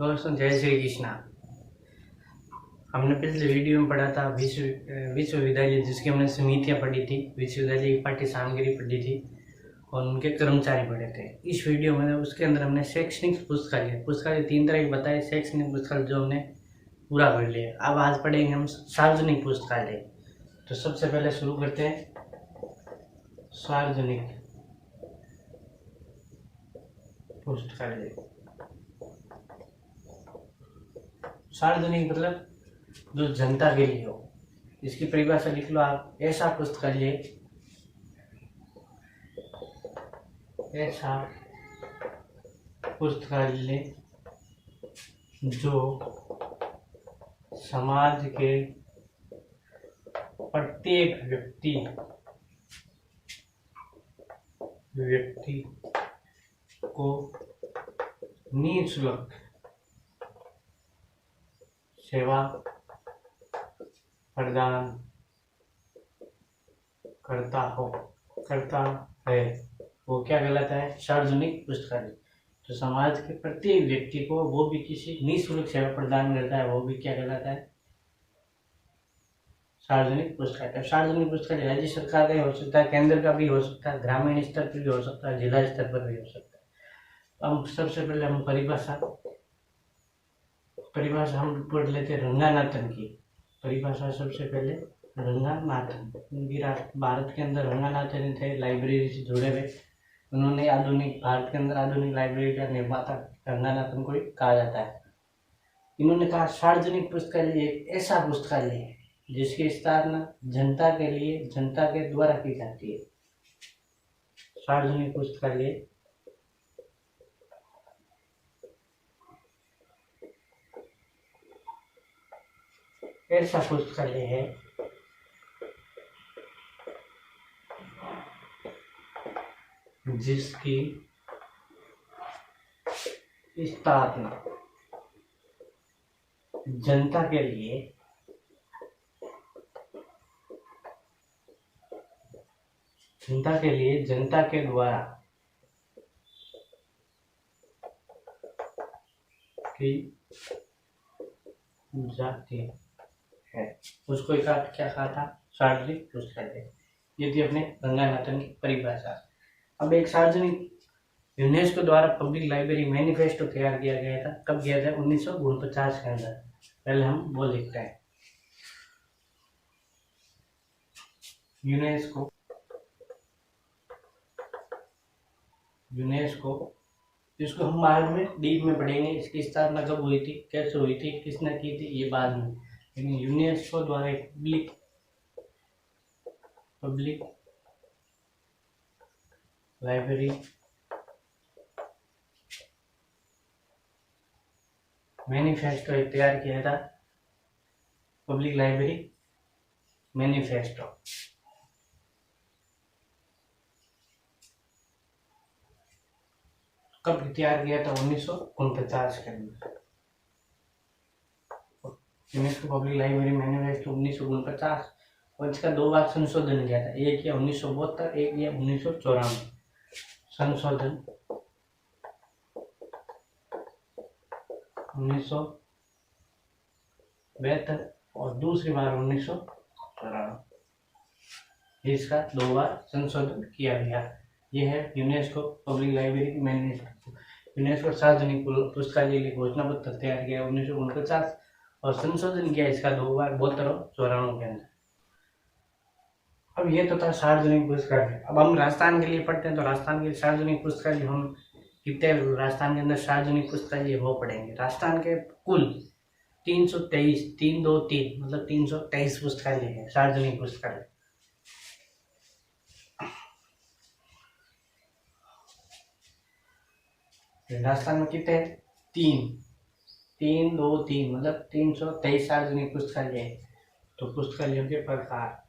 दोस्तों जय श्री कृष्णा। हमने पिछले वीडियो में पढ़ा था विश्वविद्यालय जिसकी हमने समितियाँ पढ़ी थी, विश्वविद्यालय की पाठ्य सामग्री पढ़ी थी और उनके कर्मचारी पढ़े थे। इस वीडियो में उसके अंदर हमने शैक्षणिक पुस्तकालय 3 तरह के बताए। शैक्षणिक पुस्तकालय जो हमने पूरा पढ़ लिया। अब आज पढ़ेंगे हम सार्वजनिक पुस्तकालय। तो सबसे पहले शुरू करते हैं सार्वजनिक पुस्तकालय। सार्वजनिक मतलब जो जनता के लिए हो। इसकी परिभाषा लिख लो आप। ऐसा पुस्तकालय जो समाज के प्रत्येक व्यक्ति को निःशुल्क सेवा प्रदान करता है, वो क्या कहलाता है? सार्वजनिक पुस्तकालय। तो समाज के प्रत्येक व्यक्ति को वो भी किसी निःशुल्क सेवा प्रदान करता है, वो भी क्या कहलाता है? सार्वजनिक पुस्तकालय। सार्वजनिक पुस्तकालय राज्य सरकार का हो सकता है, केंद्र का भी हो सकता है, ग्रामीण स्तर पर भी हो सकता है, जिला स्तर पर भी हो सकता है। अब सबसे पहले हम परिभाषा हम पढ़ लेते हैं रंगानाथन की परिभाषा। सबसे पहले रंगानाथन, भारत के अंदर रंगानाथन थे, लाइब्रेरी से जुड़े हुए। उन्होंने भारत के अंदर आधुनिक लाइब्रेरी का निर्माता रंगानाथन को ही कहा जाता है। इन्होंने कहा सार्वजनिक पुस्तकालय एक ऐसा पुस्तकालय है जिसकी स्थापना जनता के लिए, जनता के द्वारा की जाती है। सार्वजनिक पुस्तकालय ऐसा पुस्तकालय है जिसकी स्थापना जनता के लिए, जनता के द्वारा की जाती है। उसको क्या कहा था? सार्वजनिक पुस्तकालय। ये थी अपने रंगानाथन की परिभाषा। अब एक सार्वजनिक यूनेस्को द्वारा पब्लिक लाइब्रेरी मैनिफेस्टो तैयार किया गया था। कब किया था? 1949 के अंदर। पहले हम वो लिखते हैं यूनेस्को। इसको हम बाद में डीप में पढ़ेंगे। इसकी स्थापना कब हुई थी, कैसे हुई थी, किसने की थी, ये बाद में। लेकिन यूनेस्को द्वारा एक पब्लिक लाइब्रेरी मैनिफेस्टो तैयार किया था। पब्लिक लाइब्रेरी मैनिफेस्टो कब तैयार किया था? 1949 के अंदर। UNESCO public library manifesto 1949। और इसका 2 बार संशोधन किया था। एक किया 1972, एक किया 1994। संशोधन 1972 और दूसरी बार 1994। इसका 2 बार संशोधन किया गया। यह है UNESCO public library manifesto. UNESCO सार्वजनिक पुस्तकालय के लिए घोषणा पत्र तैयार किया 1949 और संशोधन किया इसका 2 बार 72 और 94 के अंदर। अब ये तो था सार्वजनिक पुस्तकालय। अब हम राजस्थान के लिए पढ़ते हैं। तो राजस्थान के सार्वजनिक पुस्तकालय हम कितने राजस्थान के अंदर सार्वजनिक पुस्तकालय वो पढ़ेंगे। राजस्थान के कुल 323 मतलब 323 पुस्तकालय है, सार्वजनिक पुस्तकालय। राजस्थान में कितने? 3 मतलब 323 सार्वजनिक पुस्तकालय है। तो पुस्तकालयों के प्रकार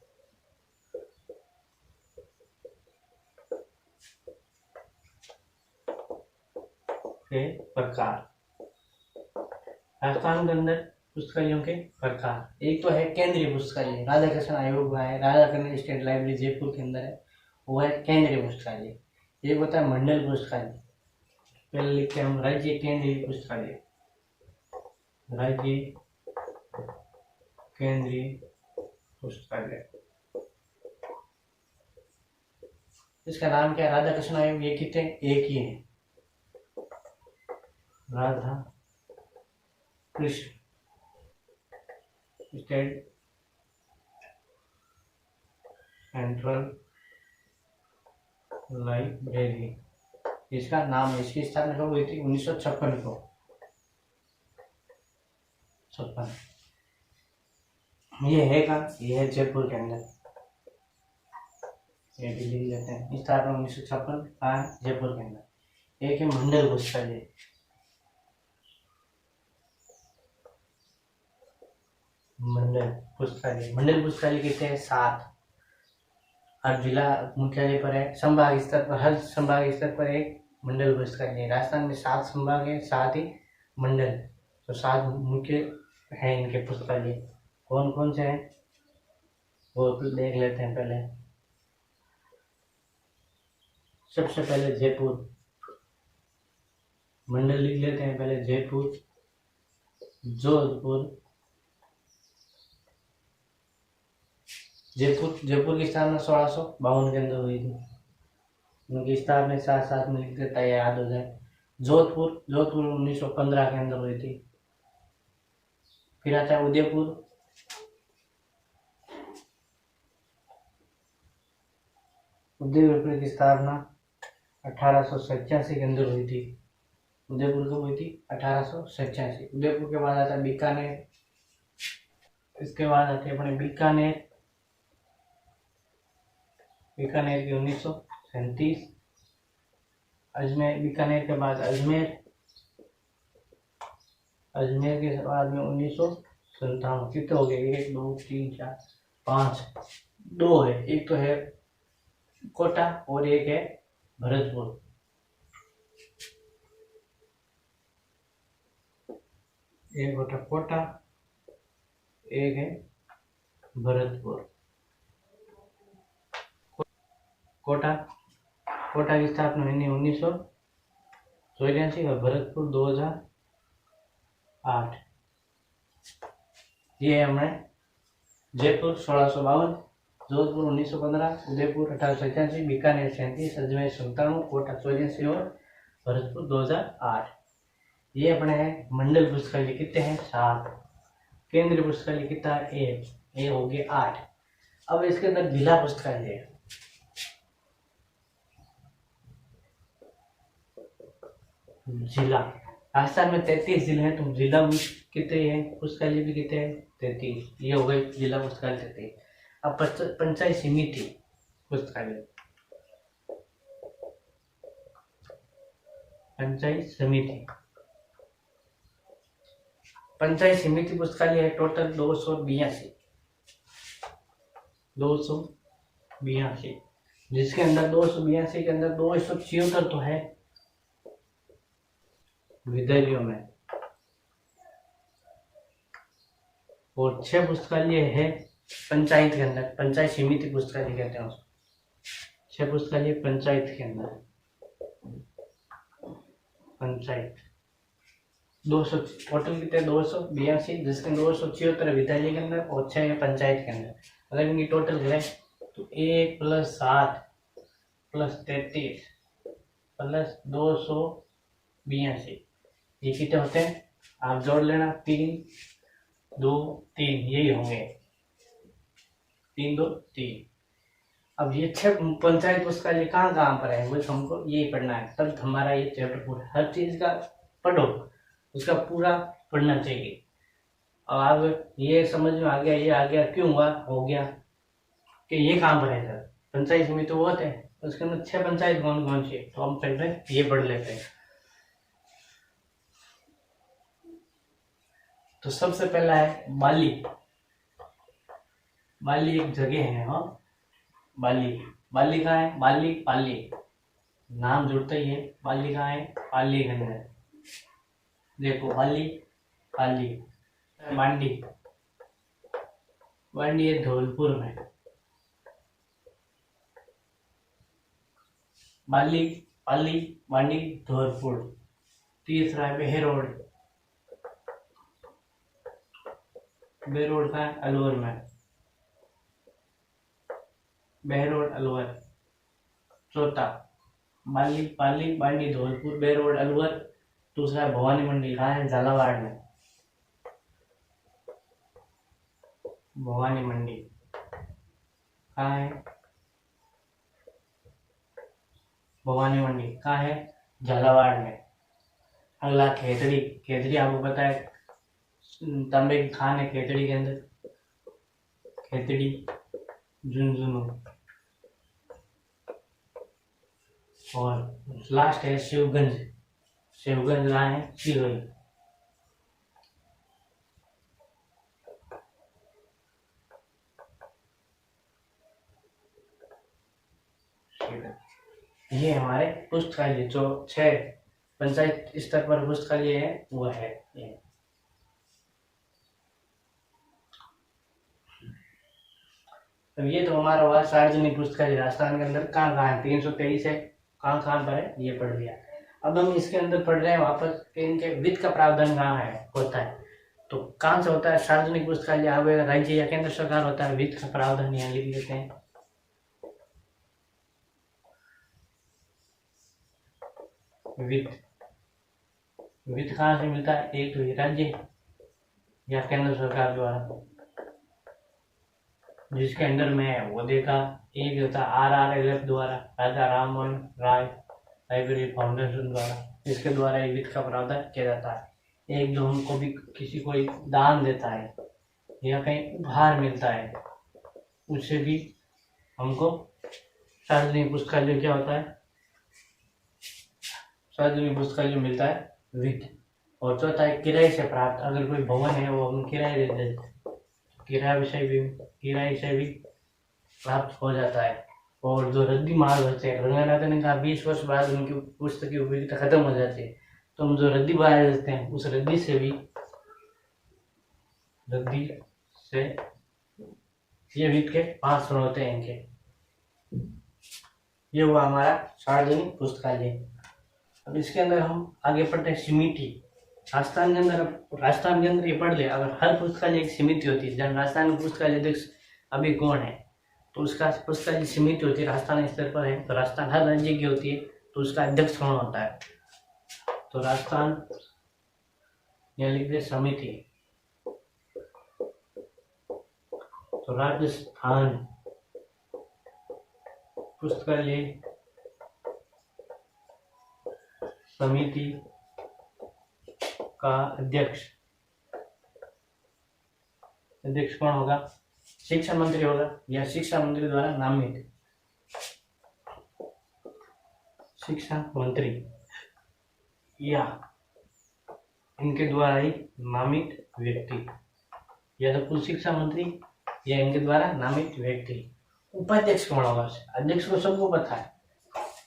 राजस्थान के अंदर पुस्तकालयों के प्रकार। एक तो है केंद्रीय पुस्तकालय, राधा कृष्ण आयोग है, राधा कृष्ण स्टेट लाइब्रेरी जयपुर के अंदर है, वो है केंद्रीय पुस्तकालय। एक होता है मंडल पुस्तकालय, पहले लिखते हैं हम राज्य केंद्रीय पुस्तकालय। राज्य केंद्रीय पुस्तकालय। इसका नाम क्या है? राधा कृष्ण आयोग। ये कितने? एक ही है, Radha Krishna state central library. इसका नाम है। इसकी स्थापना कब हुई थी? 1956 को। 56। ये है कहाँ? ये है जयपुर के अंदर। ये भी लिख लेते हैं। स्थापना 1956 कहाँ है? जयपुर के अंदर। एक है मंडल पुस्तकालय। मंडल पुस्तकालय। मंडल पुस्तकालय कितने हैं? 7। हर जिला मुख्यालय पर है। संभाग स्तर पर, हर संभाग स्तर पर एक मंडल पुस्तकालय। राजस्थान में 7 संभाग है, 7 ही मंडल। तो 7 मुख्य हैं इनके पुस्तकालय। कौन कौन से हैं वो देख लेते हैं पहले। सबसे पहले जयपुर मंडल लिख लेते हैं पहले। जयपुर, जोधपुर। जयपुर की स्थापना 1652 के अंदर हुई थी। उनकी स्थापना साथ साथ में लिख देता है, याद हो जाए। जोधपुर 1915 के अंदर हुई थी। फिर आता है उदयपुर। उदयपुर की स्थापना 1887 के अंदर हुई थी। उदयपुर कब हुई थी? 1887। उदयपुर के बाद आता है बीकानेर। इसके बाद आते हैं अपने बीकानेर। बीकानेर की 1937। अजमेर, बीकानेर के बाद अजमेर। अजमेर के बाद में 1957। कितने हो गए? 1 2 3 4 5। 2 है। एक तो है कोटा और एक है भरतपुर। एक होता कोटा, एक है भरतपुर। कोटा की स्थापना हुई 1984 और भरतपुर 2008। ये है हमारे जयपुर 1652, जोधपुर 1915, उदयपुर 1887, बीकानेर 37, अजमेर 97, कोटा 84 और भरतपुर 2008। ये अपने हैं मंडल पुस्तकालय। कितने हैं? 7। केंद्रीय पुस्तकालय कितना है? 1। ये हो गए 8। अब इसके अंदर जिला पुस्तकालय। जिला, राजस्थान में 33 जिले हैं। तो जिला में कितने हैं? पुस्तकालय भी कितने हैं? 33। ये हो गए जिला पुस्तकालय 33। अब पंचायत समिति पुस्तकालय। पंचायत समिति पुस्तकालय है टोटल 282। जिसके अंदर 282 के अंदर 276 तो है विद्यालयों में, और 6 पुस्तकालय है पंचायत के अंदर। पंचायत समिति पुस्तकालय कहते हैं उसको। 6 पुस्तकालय पंचायत के अंदर। पंचायत 200 टोटल कितने? 282, जिसके 276 विद्यालय के अंदर और 6 है पंचायत के अंदर। अगर इनकी टोटल करें तो 1 + 7 + 33 + 282, ये कितने होते हैं? आप जोड़ लेना। 3 2 3 यही होंगे। 3 2 3। अब ये 6 पंचायत पुस्तकालय कहाँ कहाँ पर है वो हमको ये पढ़ना है। तब हमारा ये चैप्टर पूरा, हर चीज का पढ़ो, उसका पूरा पढ़ना चाहिए। और अब ये समझ में आ गया, ये आ गया क्यों हुआ, हो गया कि ये कहाँ पर है सर। पंचायत समिति तो होते हैं, उसके अंदर 6 पंचायत कौन कौन सी है, तो हम पहले ये पढ़ लेते हैं। तो सबसे पहला है बाली। बाली एक जगह है। हाँ, बाली कहाँ है? बाली पाली, नाम जुड़ता ही है। बाली कहाँ है? पाली के अंदर। देखो बाली पाली। बांडी है धौलपुर में। बाली पाली बांडी धौलपुर। तीसरा है बहरोड। बेरोड का है अलवर में, बहरोड अलवर। चौथा पाली पाली बांडी धौलपुर बहरोड अलवर। दूसरा भवानी मंडी कहाँ है, झालावाड़ में, भवानी मंडी कहाँ है, भवानी मंडी कहाँ है, झालावाड़ में। अगला खेतड़ी, खेतड़ी आपको पता है तांबे की खान है खेतड़ी के अंदर, खेतड़ी झुंझुनू। और लास्ट है शिवगंज, शिवगंज कहाँ है, सीहोर। ये हमारे पुस्तकालय जो 6 पंचायत स्तर पर पुस्तकालय है वो है ये। अब ये तो हमारा हुआ सार्वजनिक पुस्तकालय राजस्थान के अंदर कहाँ कहाँ है, 323 है, कहाँ कहाँ पर है ये पढ़ लिया। अब हम इसके अंदर पढ़ रहे हैं वापस कि इनके वित्त का प्रावधान कहाँ है होता है। तो कहाँ से होता है, सार्वजनिक पुस्तकालय आगे राज्य या केंद्र सरकार होता है, वित्त का प्रावधान यहाँ लिख लेते हैं। वित्त, वित्त कहाँ से मिलता है, एक तो राज्य या केंद्र सरकार द्वारा जिसके अंडर में है वो देगा। एक होता है RRLF द्वारा, राजा राम मोहन राय लाइब्रेरी फाउंडेशन द्वारा, इसके द्वारा एक वित्त का प्रावधान किया जाता है। एक जो हमको भी किसी को एक दान देता है या कहीं उपहार मिलता है उससे भी हमको सार्वजनिक पुस्तकालय क्या होता है, सार्वजनिक पुस्तकालय मिलता है वित्त। और चौथा है किराए से प्राप्त, अगर कोई भवन है वो हम किराए दे देते हैं, किराए से भी प्राप्त हो जाता है। और जो रद्दी माल होते हैं, रंगनाथन ने कहा 20 वर्ष बाद उनकी पुस्तक की उपयोगिता खत्म हो जाती है, तो हम जो रद्दी माल देते हैं उस रद्दी से ये वित्त के 5 स्रोत होते हैं इनके। ये हुआ हमारा सार्वजनिक पुस्तकालय। अब इसके अंदर हम आगे पढ़ते हैं समिति। राजस्थान के अंदर ये पढ़ ले, अगर हर पुस्तकालय एक समिति होती है, जब राजस्थान पुस्तकालय अध्यक्ष अभी कौन है तो उसका पुस्तकालय समिति होती है, राजस्थान स्तर पर है। तो राजस्थान हर राज्य की होती है तो उसका अध्यक्ष कौन होता है, तो राजस्थान यहाँ लिख दे समिति। तो राजस्थान पुस्तकालय समिति का अध्यक्ष कौन होगा, शिक्षा मंत्री होगा या शिक्षा मंत्री द्वारा नामित, शिक्षा मंत्री या इनके द्वारा ही नामित व्यक्ति, या तो कुल शिक्षा मंत्री या इनके द्वारा नामित व्यक्ति। उपाध्यक्ष कौन होगा, अध्यक्ष को सबको पता है,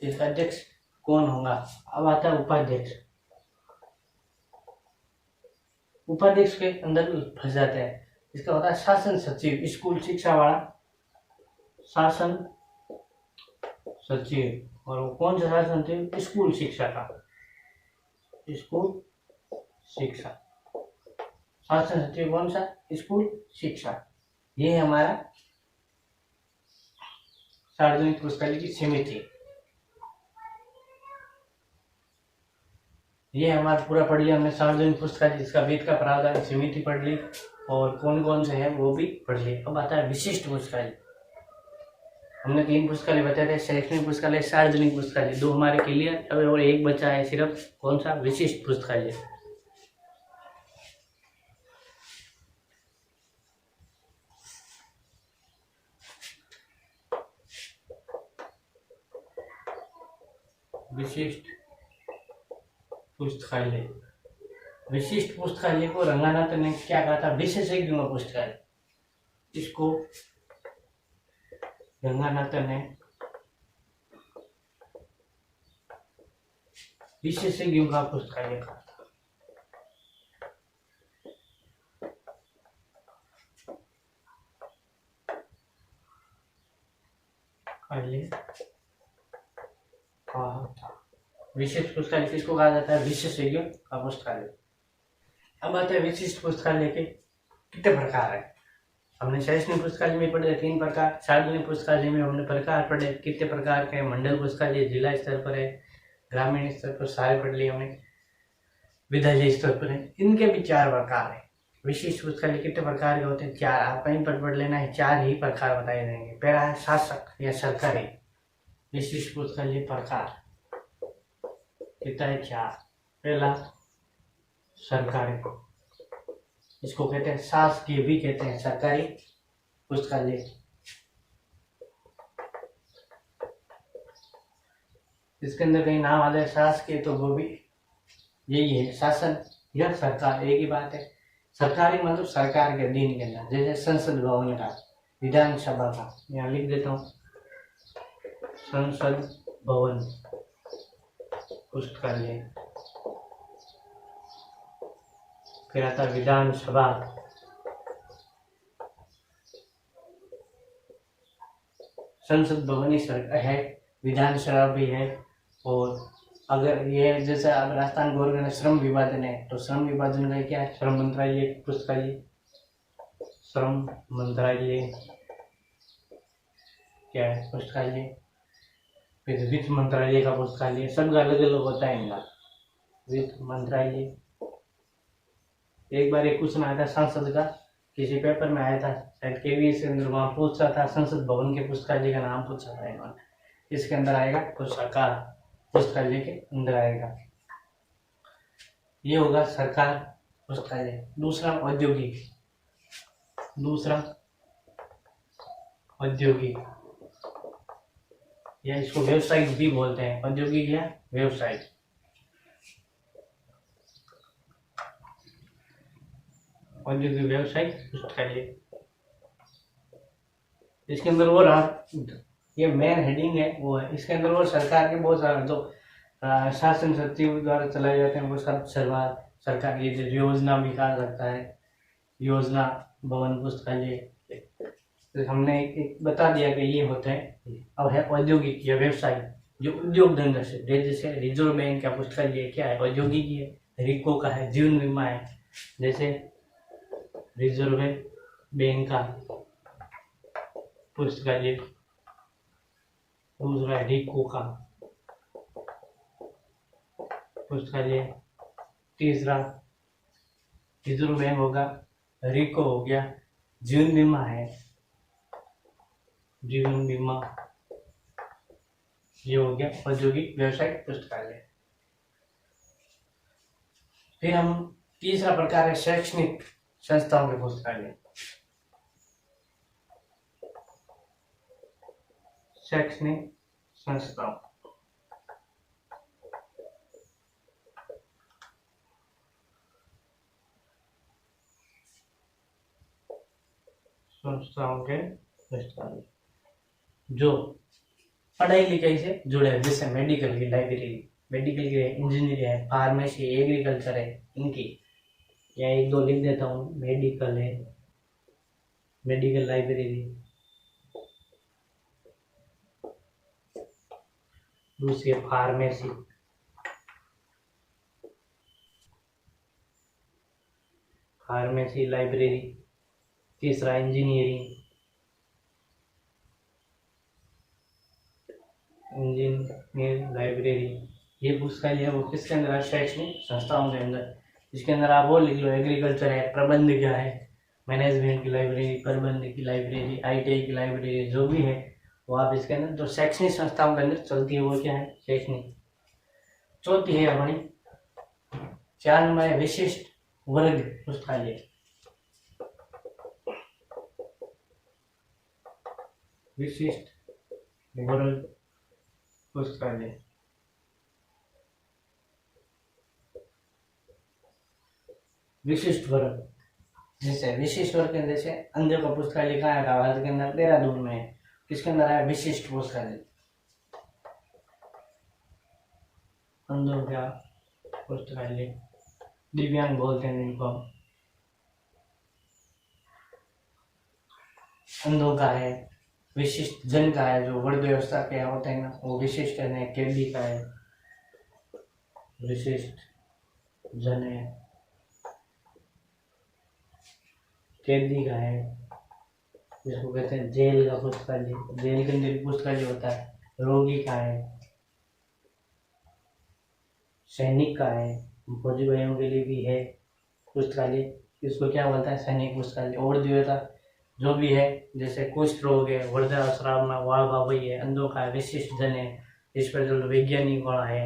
इसका अध्यक्ष कौन होगा। अब आता है उपाध्यक्ष। उपाध्यक्ष के अंदर फंस जाता है, इसका होता है शासन सचिव, स्कूल शिक्षा वाला शासन सचिव। और वो कौन सा शासन सचिव, स्कूल शिक्षा का, स्कूल शिक्षा शासन सचिव कौन सा, स्कूल शिक्षा। ये है हमारा सार्वजनिक पुस्तकालय की समिति। ये हमारा पूरा पढ़ लिया हमने सार्वजनिक पुस्तकालय, जिसका वित्त का प्रावधान, समिति पढ़ ली और कौन कौन से हैं वो भी पढ़ लिए। अब आता है विशिष्ट पुस्तकालय। हमने 3 पुस्तकालय बताए थे, शैक्षणिक पुस्तकालय, सार्वजनिक पुस्तकालय, 2 हमारे क्लियर। अब और एक बचा है सिर्फ, कौन सा, विशिष्ट पुस्तकालय। विशिष्ट पुस्तकालय, विशिष्ट पुस्तकालय को रंगनाथन ने क्या कहा था, विशेषज्ञों का पुस्तकालय। इसको रंगनाथन ने विशेषज्ञों का पुस्तकालय कहा था। विशेष पुस्तकालय किसको कहा जाता है, विशेषज्ञों का पुस्तकालय। अब आते हैं विशिष्ट पुस्तकालय के कितने प्रकार है। हमने शैक्षणिक पुस्तकालय में पढ़े 3 प्रकार, सार्वजनिक पुस्तकालय में हमने प्रकार पढ़े कितने प्रकार के, मंडल पुस्तकालय जिला स्तर पर है, ग्रामीण स्तर पर सारे पढ़ लिए हमने, विद्यालय स्तर पर है। इनके भी 4 प्रकार है। विशिष्ट पुस्तकालय कितने प्रकार के होते हैं? 4। आप कहीं पर पढ़ लेना है, 4 ही प्रकार बताए जाएंगे। पहला है शासक या सरकारी विशिष्ट पुस्तकालय प्रकार, कितना है? 4। पहला सरकारी, इसको कहते हैं शासकीय भी कहते हैं, सरकारी पुस्तकालय। इसके अंदर कहीं नाम आ जाए शासकीय तो वो भी यही है, शासन या सरकार एक ही बात है। सरकारी मतलब सरकार के अधीन के अंदर, जैसे संसद भवन का, विधानसभा का, यहाँ लिख देता हूँ संसद भवन पुस्तकालय। फिर आता विधानसभा, संसद भवन ही है, विधानसभा भी है। और अगर ये जैसे अब राजस्थान गवर्नमेंट ने श्रम विभाजन है, तो श्रम विभाजन का क्या है? श्रम मंत्रालय पुस्तकालय, श्रम मंत्रालय क्या है? पुस्तकालय। फिर वित्त मंत्रालय का पुस्तकालय, सबका अलग अलग होता है इनका। वित्त मंत्रालय, एक बार एक क्वेश्चन आया था संसद का, किसी पेपर में आया था, शायद KVS के अंदर, वहां पूछा था संसद भवन के पुस्तकालय का नाम पूछा था इन्होंने। इसके अंदर आएगा तो सरकार पुस्तकालय के अंदर आएगा, ये होगा सरकार पुस्तकालय। दूसरा औद्योगिक, औद्योगिक या इसको व्यावसायिक भी बोलते हैं, औद्योगिक या व्यावसायिक। औद्योगिक व्यवसायिक पुस्तकालय, इसके अंदर वो रहा, ये मेन हेडिंग है वो है। इसके अंदर वो सरकार के बहुत सारे जो शासन सचिव द्वारा चलाए जाते हैं वो सब सरकार की जो योजना भी कहा जाता है, योजना भवन पुस्तकालय। तो हमने एक बता दिया कि ये होते हैं। अब है औद्योगिक या व्यवसायिक, जो उद्योग धंधा से, जैसे रिजर्व बैंक का पुस्तकालय क्या है? औद्योगिक है। रिको का है, जीवन बीमा है, जैसे रिजर्व बैंक का पुस्तकालय। दूसरा रिको का पुस्तकालय। तीसरा रिजर्व बैंक होगा, रिको हो गया, जीवन बीमा है, जीवन बीमा, ये हो गया औद्योगिक व्यवसायिक पुस्तकालय। फिर हम तीसरा प्रकार है शैक्षणिक संस्थाओं के पुस्तकालय। शैक्षणिक संस्थाओं, संस्थाओं के पुस्तकालय जो पढ़ाई लिखाई से जुड़े हैं, जैसे मेडिकल की लाइब्रेरी, मेडिकल की इंजीनियरिंग है, फार्मेसी, एग्रीकल्चर है, इनकी या एक दो लिख देता हूँ। मेडिकल है, मेडिकल लाइब्रेरी। दूसरी फार्मेसी, फार्मेसी लाइब्रेरी। तीसरा इंजीनियरिंग, इंजीनियरिंग लाइब्रेरी। ये पुस्तकालय है वो किसके अंदर है? शैक्षणिक संस्थाओं के अंदर। इसके अंदर आप वो लिख लो, एग्रीकल्चर है, प्रबंध क्या है, मैनेजमेंट की लाइब्रेरी, प्रबंध की लाइब्रेरी, ITI की लाइब्रेरी, जो भी है वो आप इसके अंदर जो शैक्षणिक संस्थाओं के अंदर चलती है वो क्या है? शैक्षणिक। चौथी है हमारी 4 नंबर है विशिष्ट वर्ग पुस्तकालय। विशिष्ट वर्ग पुस्तकालय, विशिष्ट वर्ग, जैसे विशिष्ट वर्ग के जैसे अंधों का पुस्तकालय कहाँ है? भारत के अंदर देहरादून में है, किसके अंदर है? विशिष्ट पुस्तकालय, अंधों का पुस्तकालय, दिव्यांग बोलते हैं इनको। अंधों का है, विशिष्ट जन का है, जो वर्ग व्यवस्था के होते हैं ना वो विशिष्ट है। केडी का है, विशिष्ट जन है। कैदी का है, जिसको कहते हैं जेल का पुस्तकालय, जेल के अंदर पुस्तकालय होता है। रोगी का है, सैनिक का है, फौजी भाइयों के लिए भी है पुस्तकालय, इसको क्या बोलता है, सैनिक पुस्तकालय। और देवता जो भी है, जैसे कुष्ठ रोग है, वृद्धाश्रम में वाह बाबई है, अंधों का है, विशिष्ट जन है, इस पर जो वैज्ञानिक वाला है,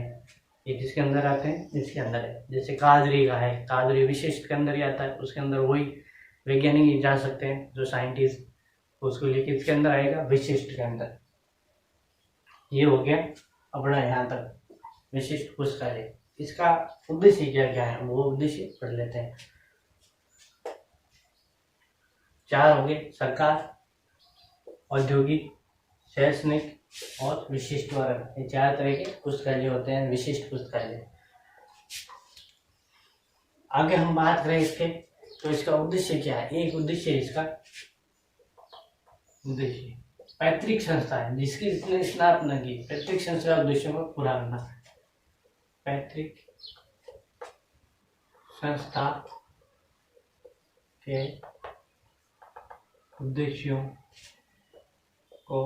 ये किसके अंदर आते हैं, इसके अंदर है। जैसे कादरी का है, कादरी विशिष्ट के अंदर ही आता है, उसके अंदर वही वैज्ञानिक ही जा सकते हैं जो साइंटिस्ट, उसको लेके इसके अंदर आएगा विशिष्ट के अंदर। ये हो गया अपना यहाँ तक विशिष्ट पुस्तकालय। इसका उद्देश्य क्या क्या है वो उद्देश्य पढ़ लेते हैं। 4 हो गए, सरकार, औद्योगिक, शैक्षणिक और विशिष्ट वर्ग। ये 4 तरह के पुस्तकालय होते हैं, विशिष्ट पुस्तकालय। आगे हम बात करें इसके, तो इसका उद्देश्य क्या है। एक उद्देश्य इसका उद्देश्य पैतृक संस्था है, जिसकी इसने स्थापना की, पैतृक संस्था उद्देश्यों को पूरा करना। पैतृक संस्था के उद्देश्यों को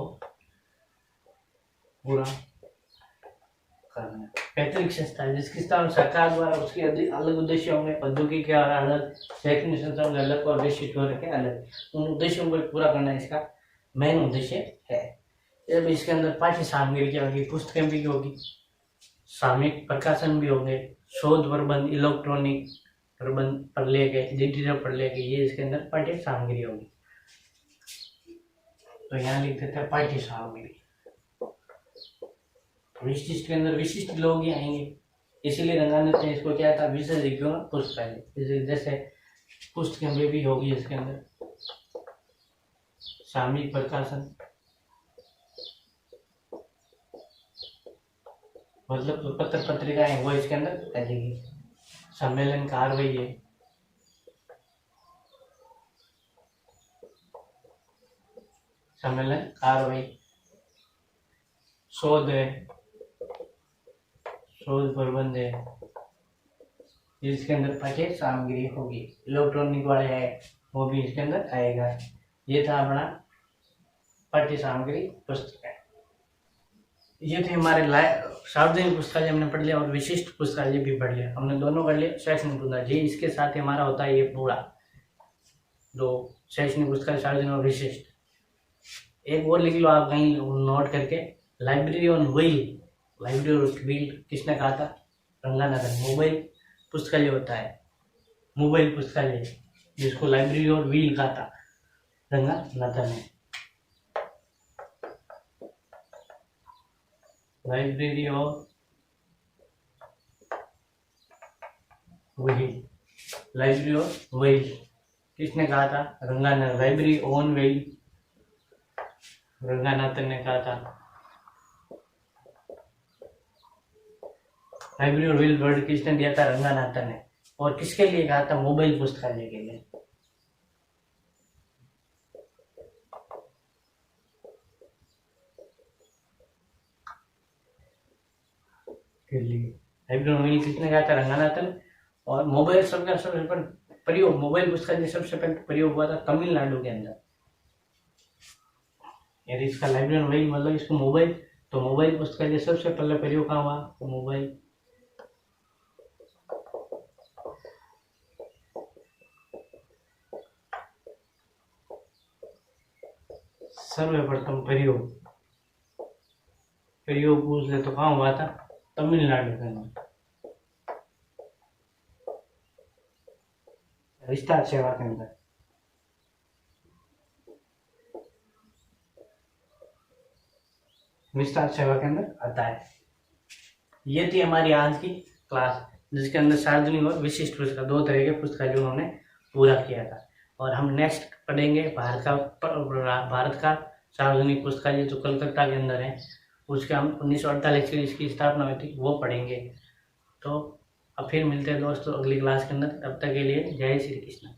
पूरा करना। पैतृक संस्था जिसकी स्थापना सरकार द्वारा, उसके अलग उद्देश्य होंगे, औद्योगिक के अलग, शैक्षणिक संस्थाओं के अलग और विशिष्ट वर्ग के अलग। उन उद्देश्यों को पूरा करना इसका मेन उद्देश्य है। जब इसके अंदर पाठ्य सामग्री क्या होगी, पुस्तकें भी होगी, सामयिक प्रकाशन भी होंगे, शोध प्रबंध, इलेक्ट्रॉनिक प्रबंध पढ़ लेंगे, डिजिटल पढ़ लेंगे, ये इसके अंदर पाठ्य सामग्री होगी। तो यहाँ लिख देते हैं पाठ्य सामग्री। विशिष्ट के अंदर विशिष्ट लोग ही आएंगे, इसीलिए रंगाने से इसको क्या था, विशेषज्ञों का पुस्तकालय। जैसे पुस्तकें भी होगी इसके अंदर, सामयिक प्रकाशन मतलब तो पत्र पत्रिकाएं वो इसके अंदर रहेगी। सम्मेलन कार्रवाई है, सम्मेलन कार्रवाई, शोध है, शोध प्रबंध है, इसके अंदर पाठ्य सामग्री होगी। इलेक्ट्रॉनिक वाले है वो भी इसके अंदर आएगा। ये था अपना पाठ्य सामग्री पुस्तक है। ये थे हमारे सार्वजनिक पुस्तकालय हमने पढ़ लिया और विशिष्ट पुस्तकालय भी पढ़ लिया, हमने दोनों पढ़ लिया। शैक्षणिक पुस्तकालय इसके साथ ही हमारा होता है ये पूरा, दो शैक्षणिक पुस्तकालय, सार्वजनिक और विशिष्ट। एक और लिख लो आप कहीं नोट करके, library on wheel. Library on wheel किसने कहा था, रंगानाथन। मोबाइल पुस्तकालय होता है, मोबाइल पुस्तकालय जिसको लाइब्रेरी ऑन व्हील कहा था, रंगानाथन ने। Library of wheel, library of wheel किसने कहा था, Ranganathan. Library on wheel Ranganathan ने कहा था। लाइब्रेरी ऑन व्हील वर्ड किसने दिया था, रंगानाथन ने। और किसके लिए कहा था, मोबाइल पुस्तकालय के लिए। लाइब्रेरी ऑन व्हील किसने कहा था, रंगानाथन। और मोबाइल शब्द का सबसे पहले प्रयोग, मोबाइल पुस्तकालय सबसे पहले प्रयोग हुआ था तमिलनाडु के अंदर। यदि इसका लाइब्रेरी ऑन व्हील मतलब इसको मोबाइल, तो मोबाइल पुस्तकालय सबसे पहले प्रयोग कहाँ हुआ, तो मोबाइल सर्वप्रथम प्रयोग पूछ ले तो कहाँ हुआ था, तमिलनाडु के अंदर। विस्तार सेवा के अंदर। विस्तार सेवा के अंदर आता है। ये थी हमारी आज की क्लास, जिसके अंदर सार्वजनिक और विशिष्ट पुस्तक, 2 तरह के पुस्तकालय उन्होंने पूरा किया था। और हम नेक्स्ट पढ़ेंगे भारत का सार्वजनिक पुस्तकालय जो कलकत्ता के अंदर है, उसके हम 1948 की इसकी स्थापना हुई थी वो पढ़ेंगे। तो अब फिर मिलते हैं दोस्तों अगली क्लास के अंदर, तब तक के लिए जय श्री कृष्ण।